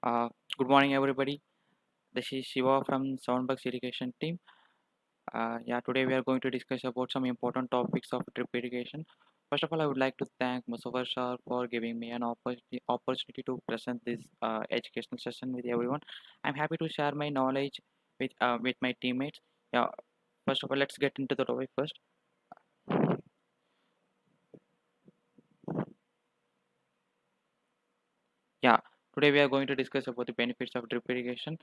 Uh, Good morning, everybody. This is Shiva from Soundbugs Irrigation team. Yeah, today we are going to discuss about some important topics of drip irrigation. First of all, I would like to thank Musavar Shah for giving me an opportunity to present this educational session with everyone. I'm happy to share my knowledge with my teammates. Yeah, first of all, let's get into the topic first. Yeah, today we are going to discuss about the benefits of drip irrigation.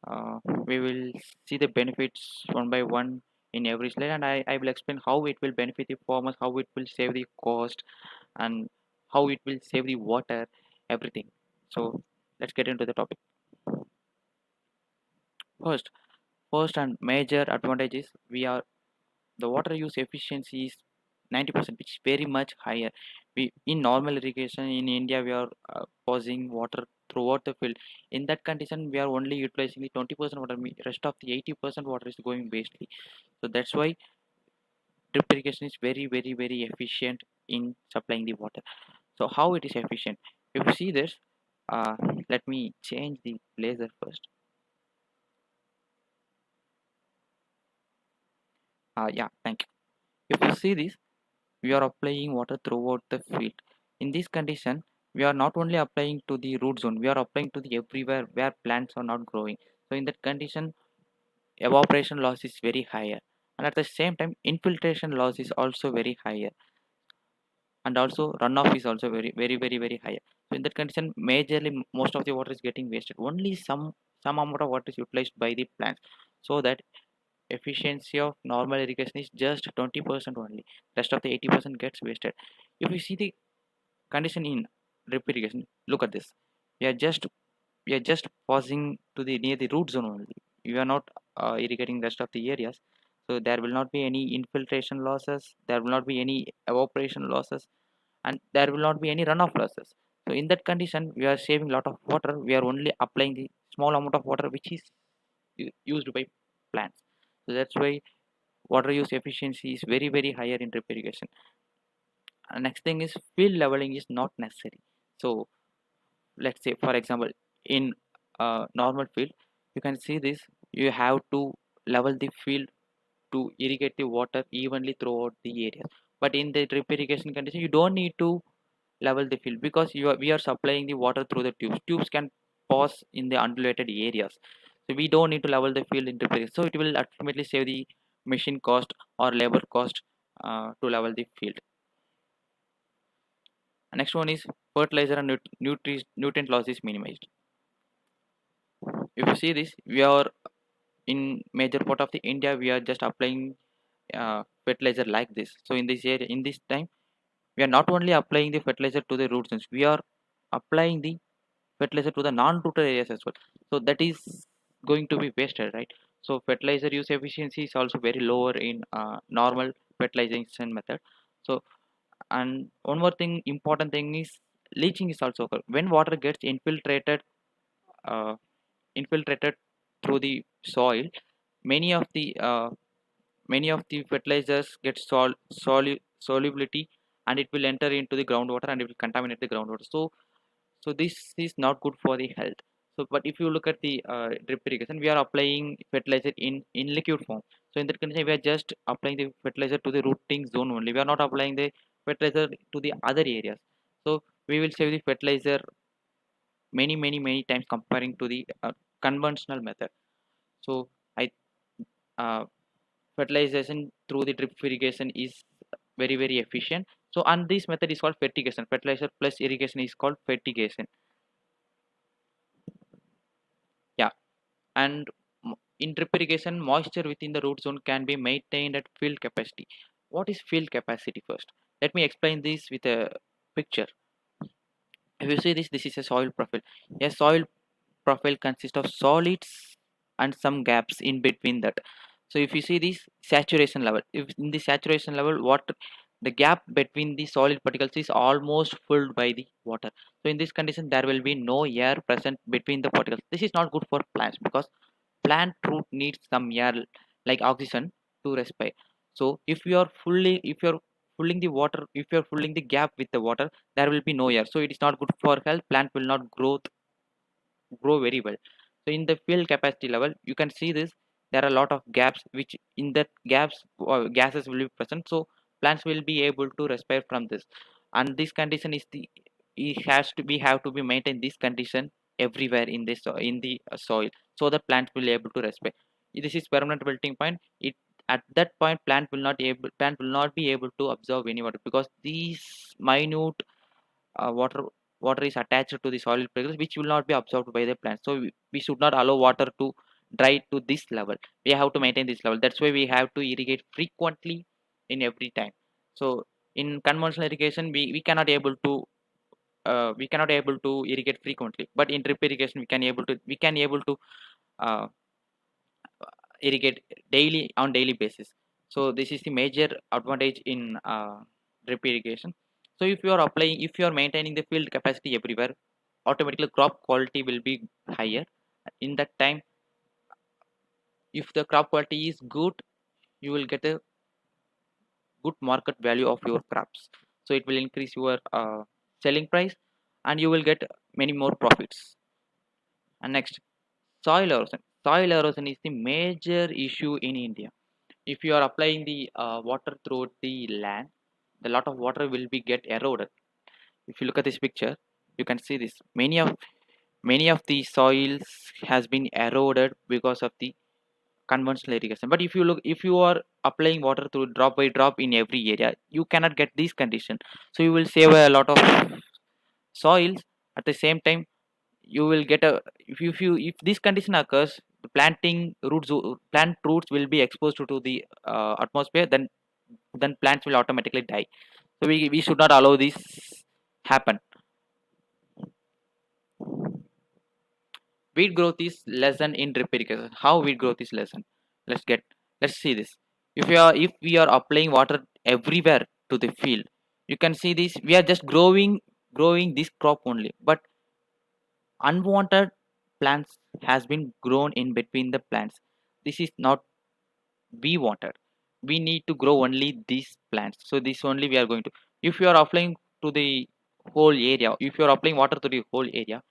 uh, we will see the benefits one by one in every slide, and I will explain how it will benefit the farmers, how it will save the cost, and how it will save the water, everything. So let's get into the topic. First first and major advantage is we are the water use efficiency is 90%, which is very much higher. We in normal irrigation in India we are passing water throughout the field. In that condition we are only utilizing the 20% water, rest of the 80% water is going wastely. So that's why drip irrigation is very efficient in supplying the water. So how it is efficient? If you see this, uh, let me change the laser first. Yeah, thank you. If you see this, we are applying water throughout the field. In this condition, we are not only applying to the root zone, we are applying to the everywhere where plants are not growing. So in that condition, evaporation loss is very higher, and at the same time infiltration loss is also very higher, and also runoff is also very higher. So in that condition, majorly most of the water is getting wasted. Only some amount of water is utilized by the plants, so that efficiency of normal irrigation is just 20% only. Rest of the 80% gets wasted. If you see the condition in drip irrigation, look at this. We are just pausing to the near the root zone only. We are not irrigating rest of the areas. So there will not be any infiltration losses, there will not be any evaporation losses, and there will not be any runoff losses. So in that condition we are saving a lot of water. We are only applying the small amount of water which is used by plants. So that's why water use efficiency is very higher in drip irrigation. Next thing is field leveling is not necessary. So let's say for example, in normal field, you can see this. You have to level the field to irrigate the water evenly throughout the area. But in the drip irrigation condition, you don't need to level the field, because we are supplying the water through the tubes can pass in the undulated areas. So we don't need to level the field in drip irrigation, so it will ultimately save the machine cost or labor cost to level the field. Next one is fertilizer and nutrient loss is minimized. If you see this, we are in major part of the India, we are just applying fertilizer like this. So in this area, in this time, we are not only applying the fertilizer to the root zones, we are applying the fertilizer to the non-rooted areas as well. So that is going to be wasted, right? So fertilizer use efficiency is also very lower in normal fertilization method. So, and one more thing, important thing is leaching is also occur. When water gets uh, infiltrated through the soil, many of the uh, many of the fertilizers get solubility, and it will enter into the groundwater and it will contaminate the groundwater. So this is not good for the health. So but if you look at the drip irrigation, we are applying fertilizer in liquid form. So in that condition, we are just applying the fertilizer to the rooting zone only. We are not applying the fertilizer to the other areas. So we will save the fertilizer many times comparing to the conventional method. So I uh, fertilization through the drip irrigation is very efficient. So and this method is called fertigation. Fertilizer plus irrigation is called fertigation. Yeah. And in drip irrigation, moisture within the root zone can be maintained at field capacity. What is field capacity? First, let me explain this with a picture. If you see this, this is a soil profile. A soil profile consists of solids and some gaps in between that. So if you see this saturation level, if in the saturation level, what the gap between the solid particles is almost filled by the water. So in this condition, there will be no air present between the particles. This is not good for plants, because plant root needs some air like oxygen to respire. So if you're filling the water, if you're filling the gap with the water, there will be no air. So it is not good for health. Plant will not grow grow very well. So in the field capacity level, you can see this. There are a lot of gaps, which in that gaps gases will be present. So plants will be able to respire from this, and this condition is the it has to be have to be maintained this condition everywhere in this in the soil, so the plant will be able to respire. This is permanent wilting point. It at that point plant will not be able to absorb any water, because these minute water is attached to the soil particles, which will not be absorbed by the plant. So we should not allow water to dry to this level. We have to maintain this level. That's why we have to irrigate frequently in every time. So in conventional irrigation, we cannot able to irrigate frequently, but in drip irrigation we can able to uh, irrigate daily on daily basis. So this is the major advantage in drip irrigation. So if you are maintaining the field capacity everywhere, automatically crop quality will be higher. In that time, if the crop quality is good, you will get a good market value of your crops. So it will increase your selling price, and you will get many more profits. And next, soil erosion. Soil erosion is the major issue in India. If you are applying the water through the land, a lot of water will be get eroded. If you look at this picture, you can see this. Many of the soils has been eroded because of the conventional irrigation. But if you are applying water through drop by drop in every area, you cannot get this condition. So you will save a lot of soils. At the same time, you will get a if this condition occurs, the plant roots will be exposed to the atmosphere. Then plants will automatically die. So we should not allow this happen. Weed growth is lessened in drip irrigation. How weed growth is lessened? Let's see this. If we are applying water everywhere to the field, you can see this. We are just growing this crop only, but unwanted plants has been grown in between the plants. This is not we wanted. We need to grow only these plants. So this only we are going to. If you are applying to the whole area, if you are applying water to the whole area,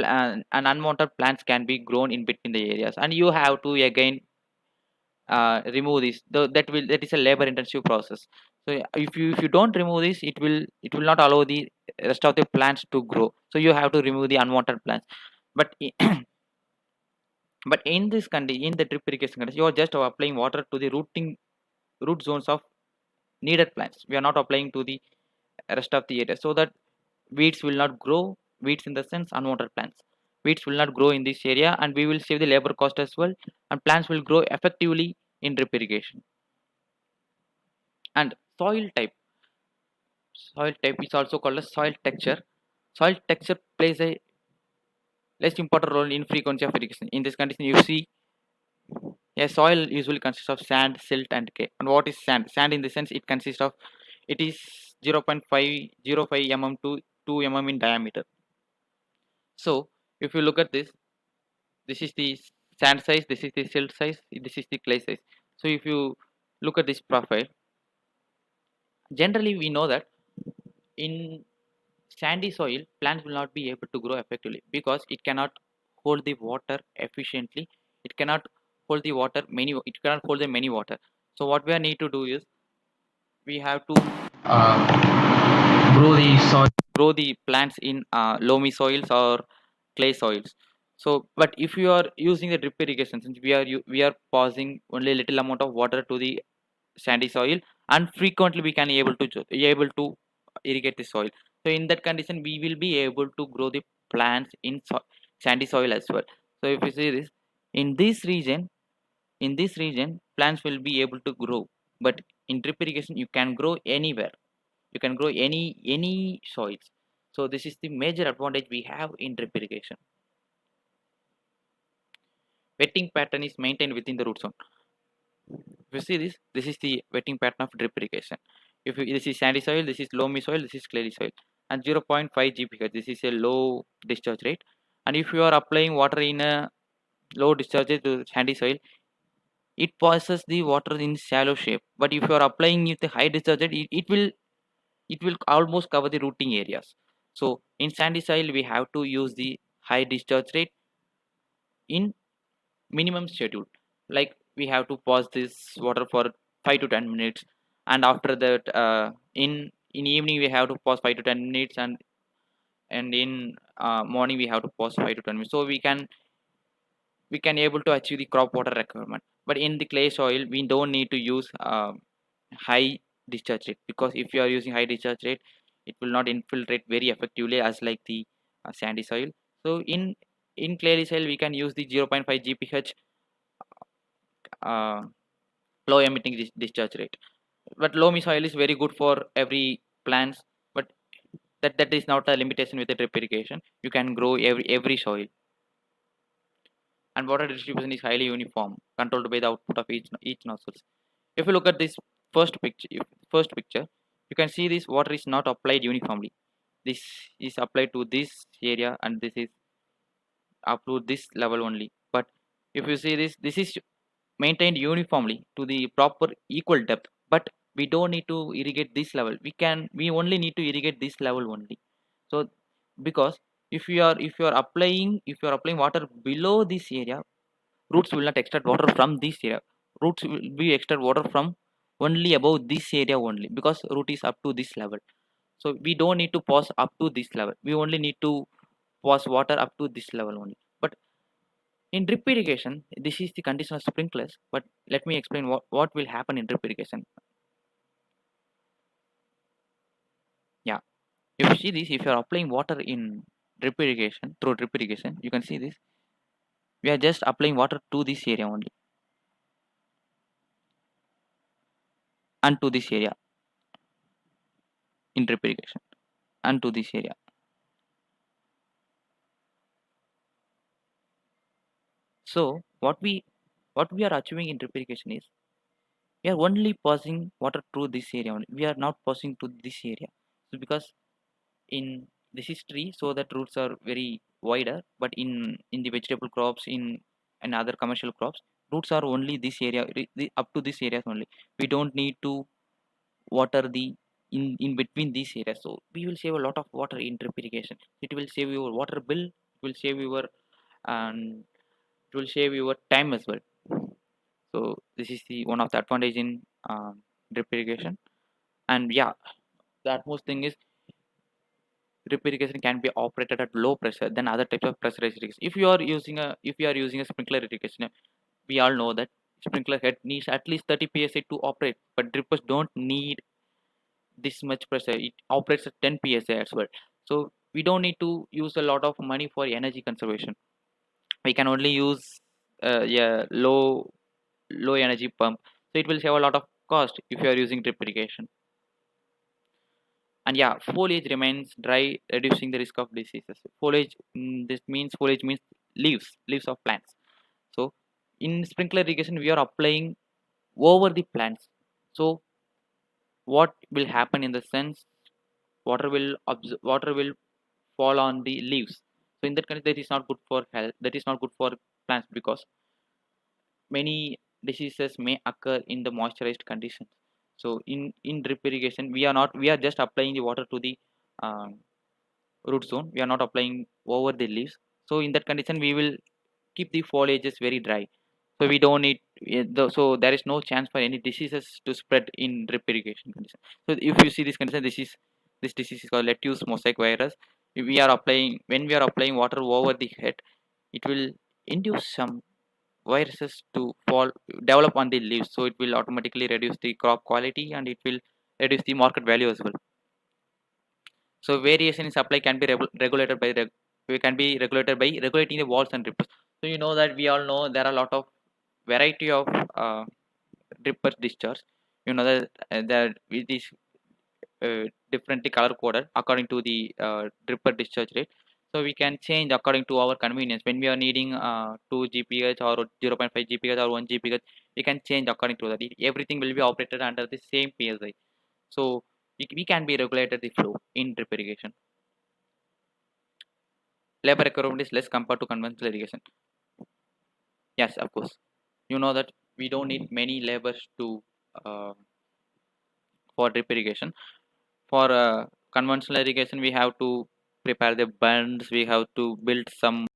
and unwanted plants can be grown in between the areas, and you have to again remove this. That is a labor intensive process. So if you don't remove this, it will not allow the rest of the plants to grow. So you have to remove the unwanted plants. But but in this condition, in the drip irrigation condition, you are just applying water to the root zones of needed plants. We are not applying to the rest of the area, so that weeds will not grow. Weeds in the sense unwanted plants. Weeds will not grow in this area, and we will save the labor cost as well. And plants will grow effectively in drip irrigation. And soil type. Soil type is also called as soil texture. Soil texture plays a less important role in frequency of irrigation. In this condition, you see a soil usually consists of sand, silt, and clay. And what is sand? Sand in the sense it is 0.505 mm to 2 mm in diameter. So if you look at this, this is the sand size, this is the silt size, this is the clay size. So if you look at this profile, generally we know that in sandy soil, plants will not be able to grow effectively, because it cannot hold the water efficiently. It cannot hold the water many. It cannot hold the many water. So what we need to do is we have to grow the plants in loamy soils or clay soils. So, but if you are using the drip irrigation, since we are passing only little amount of water to the sandy soil, and frequently we can able to irrigate the soil. So in that condition, we will be able to grow the plants in sandy soil as well. So if you see this, in this region, plants will be able to grow. But in drip irrigation, you can grow anywhere. You can grow any soils. So this is the major advantage we have in drip irrigation. Wetting pattern is maintained within the root zone. If you see this is the wetting pattern of drip irrigation. If this is sandy soil, this is loamy soil, this is clay soil, and 0.5 GPH, this is a low discharge rate. And if you are applying water in a low discharge rate to sandy soil, it passes the water in shallow shape. But if you are applying it the high discharge rate, it will almost cover the rooting areas. So in sandy soil, we have to use the high discharge rate, in minimum schedule. Like we have to pause this water for 5 to 10 minutes, and after that in evening we have to pause 5 to 10 minutes, and in morning we have to pause 5 to 10 minutes, so we can able to achieve the crop water requirement. But in the clay soil we don't need to use high discharge rate, because if you are using high discharge rate, it will not infiltrate very effectively as like the sandy soil. So in clay soil we can use the 0.5 gph uh, low emitting discharge rate. But loamy soil is very good for every plants, but that is not a limitation with the drip irrigation. You can grow every soil, and water distribution is highly uniform, controlled by the output of each nozzles. If you look at this first picture, you can see this water is not applied uniformly. This is applied to this area, and this is up to this level only. But if you see this is maintained uniformly to the proper equal depth. But we don't need to irrigate this level. We only need to irrigate this level only. So because if you are applying water below this area, roots will not extract water from this area. Roots will be extract water from only above this area only, because root is up to this level. So we don't need to pass up to this level. We only need to pass water up to this level only. But in drip irrigation, this is the condition of sprinklers. But let me explain what will happen in drip irrigation. Yeah, if you see this, if you are applying water in drip irrigation, through drip irrigation, you can see this. We are just applying water to this area only, and to this area in drip irrigation, and to this area. So what we are achieving in drip irrigation is we are only passing water through this area only. We are not passing to this area. So because in this is tree, so that roots are very wider. But in the vegetable crops, in and other commercial crops, roots are only this area, up to this areas only. We don't need to water the in between these areas. So we will save a lot of water in drip irrigation. It will save your water bill. It will save your and it will save your time as well. So this is the one of the advantage in drip irrigation. And yeah, the utmost thing is drip irrigation can be operated at low pressure than other types of pressurized irrigation. If you are using a sprinkler irrigation, we all know that sprinkler head needs at least 30 psi to operate, but drippers don't need this much pressure. It operates at 10 psi as well. So we don't need to use a lot of money for energy conservation. We can only use yeah, low energy pump. So it will save a lot of cost if you are using drip irrigation. And yeah, foliage remains dry, reducing the risk of diseases. Foliage, this means foliage means leaves of plants. So in sprinkler irrigation we are applying over the plants. So what will happen in the sense, water will fall on the leaves. So in that case, that is not good for health, that is not good for plants, because many diseases may occur in the moisturized conditions. So in drip irrigation, we are just applying the water to the um, root zone. We are not applying over the leaves. So in that condition we will keep the foliages very dry. So we don't need so there is no chance for any diseases to spread in drip irrigation condition. So if you see this condition, this disease is called lettuce mosaic virus. We are applying When we are applying water over the head, it will induce some viruses to fall develop on the leaves. So it will automatically reduce the crop quality, and it will reduce the market value as well. So variation in supply can be regulated by we can be regulated by regulating the walls and drippers. So you know that we all know there are a lot of variety of dripper discharge. You know that it is differently color coded according to the dripper discharge rate. So we can change according to our convenience. When we are needing 2 GPH or 0.5 GPH or 1 GPH, we can change according to that. Everything will be operated under the same PSI. So we can be regulated the flow in drip irrigation. Labor requirement is less compared to conventional irrigation. Yes, of course. You know that we don't need many labors to uh, for drip irrigation. For conventional irrigation, we have to prepare the bunds. We have to build some